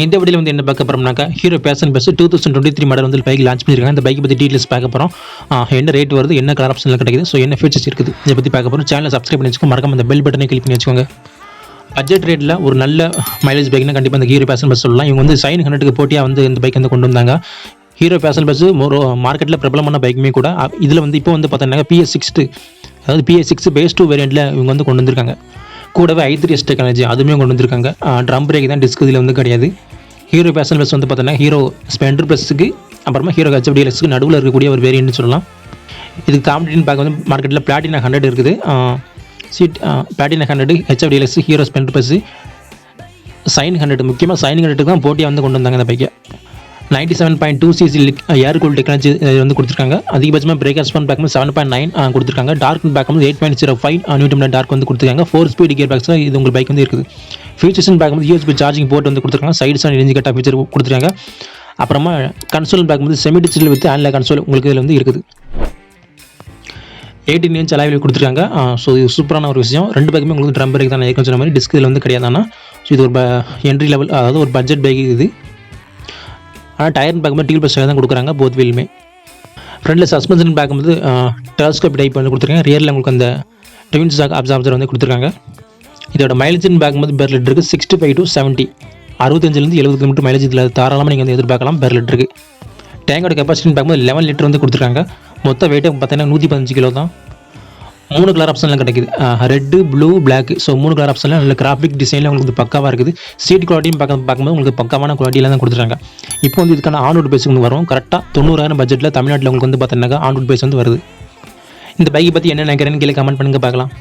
இந்த வீடியோவில் வந்து என்ன பார்க்க போகிறோம்னாக்கா ஹீரோ பேஷன் பஸ் 2023 மாடல் வந்து பைக் லான்ச் பண்ணியிருக்காங்க. இந்த பைக் பற்றி டீட்டெயில்ஸ் பார்க்க போகிறோம். என்ன ரேட் வருது, என்ன கலர் ஆப்ஷனில் கிடைக்குது, ஸோ என்ன ஃபீச்சர்ஸ் இருக்குது, இதை பற்றி பார்க்க போகிறோம். சேனலை சப்ஸ்கிரைப் பண்ணி வச்சுக்கோங்க, மறக்காம அந்த பெல் பட்டனை கிளிக் பண்ணி வச்சுக்கோங்க. பட்ஜெட் ரேட்டில் ஒரு நல்ல மைலேஜ் பைக்னா கண்டிப்பாக இந்த ஹீரோ பேஷன் பஸ் சொல்லலாம். இவங்க வந்து சைன் 100க்கு போட்டியாக வந்து இந்த பைக் வந்து கொண்டு வந்தாங்க. ஹீரோ பேஷன் பஸ் மார்க்கெட்டில் பிரபலமான பைக்குமே கூட. இதில் வந்து இப்போ வந்து பார்த்தீங்கன்னா PS6 அதாவது PS6 பேஸ் 2 வேரியண்ட்டில் இவங்க வந்து கொண்டு வந்திருக்காங்க. கூடவே i3S டெக்னாலஜி அதுவுமே கொண்டு வந்திருக்காங்க. ட்ரம் பிரேக் தான், டிஸ்க் இதில் வந்து கிடையாது. ஹீரோ பேஷன் பஸ் வந்து பார்த்தீங்கன்னா ஹீரோ ஸ்பெண்டர் ப்ளஸுக்கு அப்புறமா ஹீரோ HFDLXக்கு நடுவில் இருக்கக்கூடிய ஒரு வேரியன்ட்னு சொல்லலாம். இதுக்கு காம்படிட்டிவ் பேக் வந்து மார்க்கெட்டில் பிளாட்டினா 100 இருக்குது. Platina 100 HFDLX Hero Splendor plus Shine 100 முக்கியமாக சைன் 100க்கு தான் போட்டியாக வந்து கொண்டு வந்தாங்க இந்த பைக்கை. 97.2cc ஏர் கூல் டெக்னாலஜி வந்து கொடுத்துருக்காங்க. அதிகபட்சமாக பிரேக் ரெஸ்பான்ஸ் பேக் வந்து 7.9 கொடுத்துருக்காங்க. டார்க் பேக் வந்து 8.05 நியூட்டன் டார்க் வந்து கொடுத்துருக்காங்க. 4 ஸ்பீட் கியர் பேக்ஸ் இது உங்கள் பைக் வந்து இருக்குது. ஃபியூச்சர்ஸ் பேக் வந்து USB சார்ஜிங் போர்ட் வந்து கொடுத்துருக்காங்க. சைட்ஸ் அண்ட் இண்டிகேட்டர் ஃபீச்சர் கொடுத்துருக்காங்க. அப்புறமா கன்சோல் பேக் வந்து semi digital with online console உங்களுக்கு இதில் வந்து இருக்குது. 18 inch அலாய் கொடுத்துருக்காங்க. ஸோ இது சூப்பரான ஒரு விஷயம். ரெண்டு பேக்குமே உங்களுக்கு ட்ரம் பிரேக் தான் ஏற்கனவே சொன்ன மாதிரி, டிஸ்க் இதில் வந்து கிடையாதுன்னா. ஸோ இது ஒரு என்ட்ரி லெவல், அதாவது ஒரு பட்ஜெட் பைக் இது. ஆனால் டயர் பேக் வந்து டீல் பஸ்ஸாக தான் கொடுக்குறாங்க போத் வீலுமே. ஃப்ரண்டில் சஸ்பென்ஷன் பேக் வந்து டெலஸ்கோப் டைப் வந்து கொடுத்துருக்காங்க. ரியரில் உங்களுக்கு அந்த ட்வின் ஷாக் அப்சார்பர் வந்து கொடுத்துருக்காங்க. இதோட மைலேஜ் பேக் வந்து பெர் லிட்டருக்கு 65 to 70 65லேருந்து 70 கிலோமீட்டர் மைலேஜ் இதில் தாராளமாக நீங்கள் வந்து எதிர்பார்க்கலாம் பெர் லிட்டருக்கு. டேங்கோட கெப்பாசிட்டி பேக் வந்து 11 லிட்டர் வந்து கொடுத்துருக்காங்க. மொத்த வெயிட்டு பார்த்தீங்கன்னா 115 கிலோ தான். 3 கலர் ஆப்ஷன்லாம் கிடைக்குது, red, blue, black. So 3 colour ஆப்ஷன்லாம் நல்ல கிராஃபிக் டிசைனில் உங்களுக்கு பக்காவாக இருக்குது. சீட் குவாலிட்டியும் பார்க்கும்போது உங்களுக்கு பக்காவான குவாலிட்டியில் தான் கொடுத்துருக்காங்க. இப்போ வந்து இதுக்கான ஆன்ரோட் பேஸ் வந்து வரும். கரெக்டாக 90,000 பட்ஜெட்டில் தமிழ்நாட்டில் உங்களுக்கு வந்து பார்த்தீங்கன்னா ஆன்ரோட் பேஸ் வந்து வருது. இந்த பைக்கை பற்றி என்ன நினைக்கிறேன்னு கீழே கமெண்ட் பண்ணுங்க பார்க்கலாம்.